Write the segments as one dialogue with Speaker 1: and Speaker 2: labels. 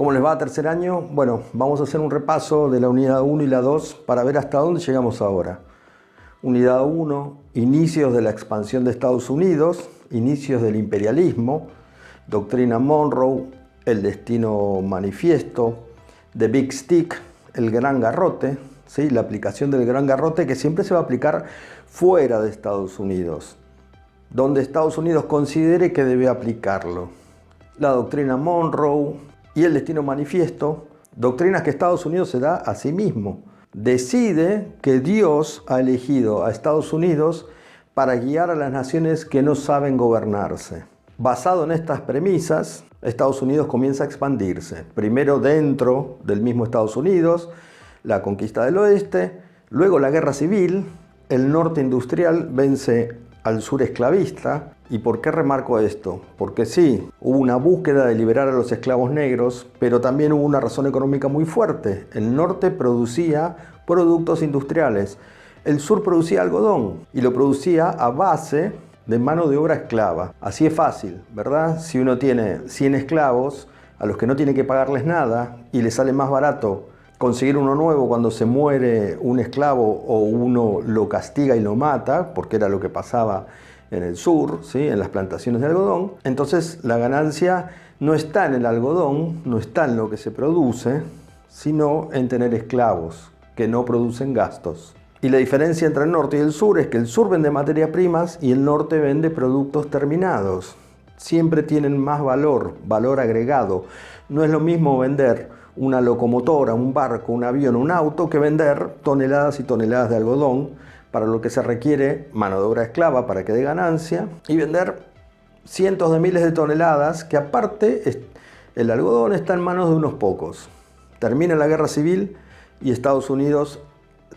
Speaker 1: ¿Cómo les va a tercer año? Bueno, vamos a hacer un repaso de la unidad 1 y la 2 para ver hasta dónde llegamos ahora. Unidad 1, inicios de la expansión de Estados Unidos, inicios del imperialismo, doctrina Monroe, el destino manifiesto, The Big Stick, el gran garrote, ¿sí? La aplicación del gran garrote que siempre se va a aplicar fuera de Estados Unidos, donde Estados Unidos considere que debe aplicarlo. La doctrina Monroe y el destino manifiesto, doctrinas que Estados Unidos se da a sí mismo. Decide que Dios ha elegido a Estados Unidos para guiar a las naciones que no saben gobernarse. Basado en estas premisas, Estados Unidos comienza a expandirse. Primero dentro del mismo Estados Unidos, la conquista del oeste, luego la guerra civil, el norte industrial vence al sur esclavista. ¿Y por qué remarco esto? Porque sí, hubo una búsqueda de liberar a los esclavos negros, pero también hubo una razón económica muy fuerte. El norte producía productos industriales, el sur producía algodón y lo producía a base de mano de obra esclava. Así es fácil, ¿verdad? Si uno tiene 100 esclavos a los que no tiene que pagarles nada y le sale más barato conseguir uno nuevo cuando se muere un esclavo o uno lo castiga y lo mata, porque era lo que pasaba en el sur, ¿sí? En las plantaciones de algodón, entonces la ganancia no está en el algodón, no está en lo que se produce, sino en tener esclavos que no producen gastos. Y la diferencia entre el norte y el sur es que el sur vende materias primas y el norte vende productos terminados. Siempre tienen más valor, valor agregado. No es lo mismo vender una locomotora, un barco, un avión, un auto, que vender toneladas y toneladas de algodón, para lo que se requiere mano de obra esclava para que dé ganancia, y vender cientos de miles de toneladas, que aparte el algodón está en manos de unos pocos. Termina la guerra civil y Estados Unidos,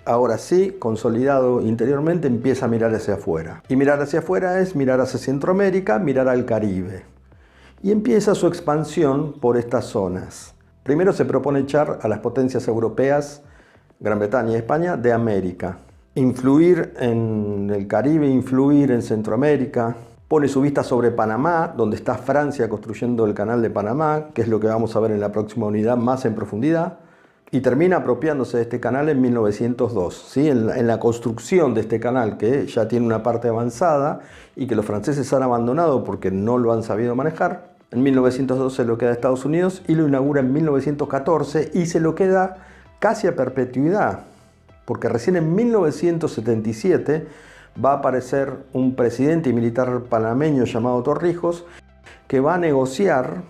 Speaker 1: ahora sí, consolidado interiormente, empieza a mirar hacia afuera. Y mirar hacia afuera es mirar hacia Centroamérica, mirar al Caribe. Y empieza su expansión por estas zonas. Primero se propone echar a las potencias europeas, Gran Bretaña y España, de América. Influir en el Caribe, influir en Centroamérica. Pone su vista sobre Panamá, donde está Francia construyendo el canal de Panamá, que es lo que vamos a ver en la próxima unidad más en profundidad. Y termina apropiándose de este canal en 1902, ¿sí? En la construcción de este canal, que ya tiene una parte avanzada y que los franceses han abandonado porque no lo han sabido manejar. En 1902 se lo queda a Estados Unidos y lo inaugura en 1914 y se lo queda casi a perpetuidad, porque recién en 1977 va a aparecer un presidente y militar panameño llamado Torrijos, que va a negociar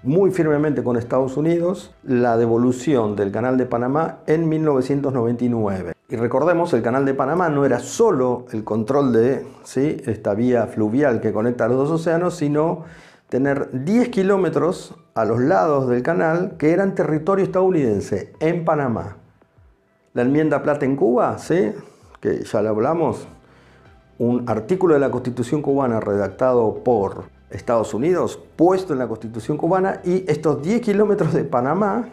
Speaker 1: muy firmemente con Estados Unidos la devolución del Canal de Panamá en 1999. Y recordemos, el Canal de Panamá no era solo el control de, ¿sí?, esta vía fluvial que conecta los dos océanos, sino tener 10 kilómetros a los lados del canal que eran territorio estadounidense en Panamá. La enmienda Platt en Cuba, ¿sí?, que ya lo hablamos, un artículo de la Constitución cubana redactado por Estados Unidos, puesto en la Constitución cubana, y estos 10 kilómetros de Panamá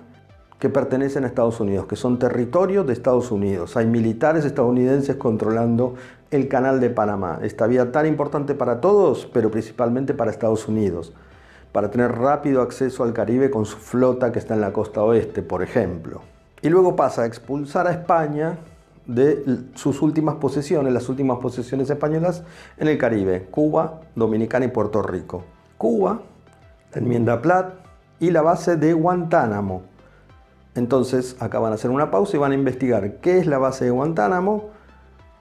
Speaker 1: que pertenecen a Estados Unidos, que son territorio de Estados Unidos. Hay militares estadounidenses controlando el canal de Panamá, esta vía tan importante para todos, pero principalmente para Estados Unidos, para tener rápido acceso al Caribe con su flota que está en la costa oeste, por ejemplo. Y luego pasa a expulsar a España de sus últimas posesiones, las últimas posesiones españolas en el Caribe, Cuba, Dominicana y Puerto Rico. Cuba, la enmienda Platt y la base de Guantánamo. Entonces acá van a hacer una pausa y van a investigar qué es la base de Guantánamo,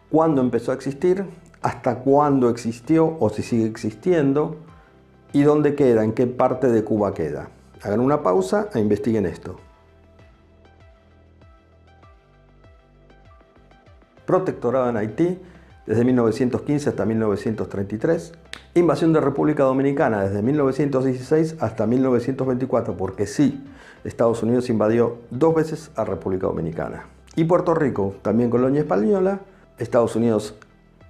Speaker 1: cuándo empezó a existir, hasta cuándo existió o si sigue existiendo y dónde queda, en qué parte de Cuba queda. Hagan una pausa e investiguen esto. Protectorado en Haití desde 1915 hasta 1933. Invasión de República Dominicana desde 1916 hasta 1924, porque sí, Estados Unidos invadió 2 veces a República Dominicana. Y Puerto Rico, también colonia española. Estados Unidos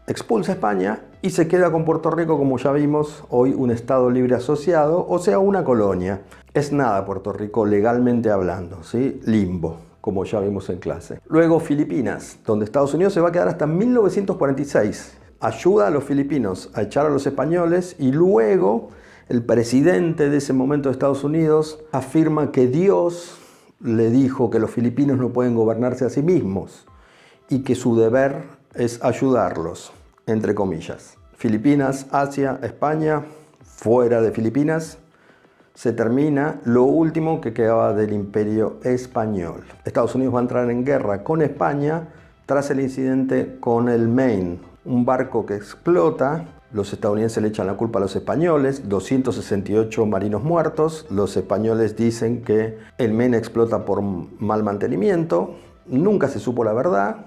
Speaker 1: expulsa a España y se queda con Puerto Rico, como ya vimos, hoy un Estado libre asociado, o sea, una colonia. Es nada Puerto Rico legalmente hablando, ¿sí? Limbo, como ya vimos en clase. Luego Filipinas, donde Estados Unidos se va a quedar hasta 1946. Ayuda a los filipinos a echar a los españoles y luego El presidente de ese momento de Estados Unidos afirma que Dios le dijo que los filipinos no pueden gobernarse a sí mismos y que su deber es ayudarlos, entre comillas. Filipinas, Asia, España, fuera de Filipinas, se termina lo último que quedaba del Imperio Español. Estados Unidos va a entrar en guerra con España tras el incidente con el Maine, un barco que explota. Los estadounidenses le echan la culpa a los españoles, 268 marinos muertos. Los españoles dicen que el Maine explota por mal mantenimiento. Nunca se supo la verdad.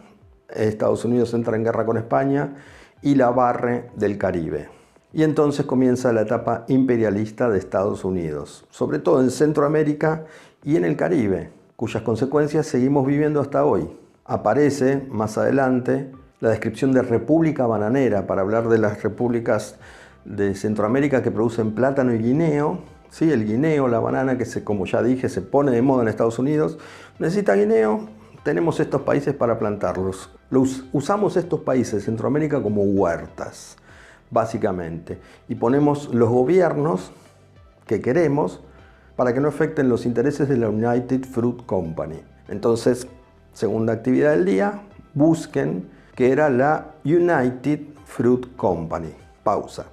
Speaker 1: Estados Unidos entra en guerra con España y la barre del Caribe. Y entonces comienza la etapa imperialista de Estados Unidos, sobre todo en Centroamérica y en el Caribe, cuyas consecuencias seguimos viviendo hasta hoy. Aparece más adelante la descripción de república bananera para hablar de las repúblicas de Centroamérica que producen plátano y guineo. ¿Sí? El guineo, la banana que como ya dije, se pone de moda en Estados Unidos, necesita guineo. Tenemos estos países para plantarlos. Usamos estos países de Centroamérica como huertas, básicamente, y ponemos los gobiernos que queremos para que no afecten los intereses de la United Fruit Company. Entonces, segunda actividad del día, busquen qué era la United Fruit Company. Pausa.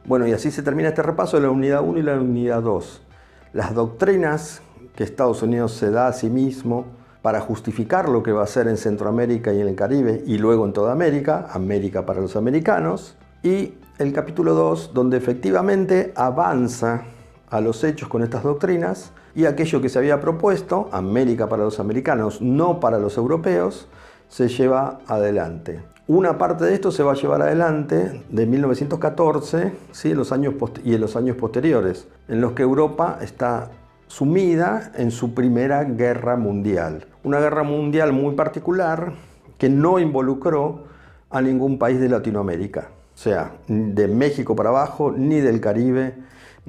Speaker 1: Bueno, y así se termina este repaso de la unidad 1 y la unidad 2. Las doctrinas que Estados Unidos se da a sí mismo para justificar lo que va a hacer en Centroamérica y en el Caribe y luego en toda América, América para los americanos, y el capítulo 2, donde efectivamente avanza a los hechos con estas doctrinas y aquello que se había propuesto, América para los americanos, no para los europeos, se lleva adelante. Una parte de esto se va a llevar adelante de 1914, ¿sí? en los años posteriores, en los que Europa está sumida en su primera guerra mundial. Una guerra mundial muy particular que no involucró a ningún país de Latinoamérica, o sea, de México para abajo, ni del Caribe,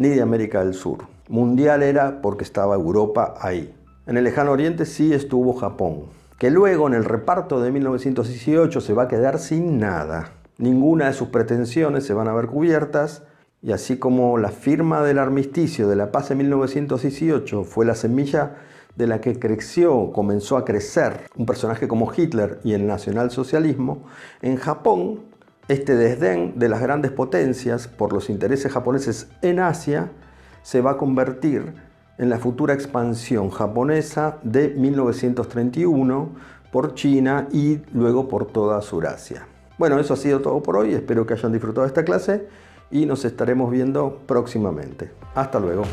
Speaker 1: ni de América del Sur. Mundial era porque estaba Europa ahí. En el lejano oriente sí estuvo Japón, que luego en el reparto de 1918 se va a quedar sin nada. Ninguna de sus pretensiones se van a ver cubiertas, y así como la firma del armisticio de la paz en 1918 fue la semilla de la que comenzó a crecer un personaje como Hitler y el nacionalsocialismo, en Japón este desdén de las grandes potencias por los intereses japoneses en Asia se va a convertir en la futura expansión japonesa de 1931 por China y luego por toda Surasia. Bueno, eso ha sido todo por hoy. Espero que hayan disfrutado de esta clase y nos estaremos viendo próximamente. Hasta luego.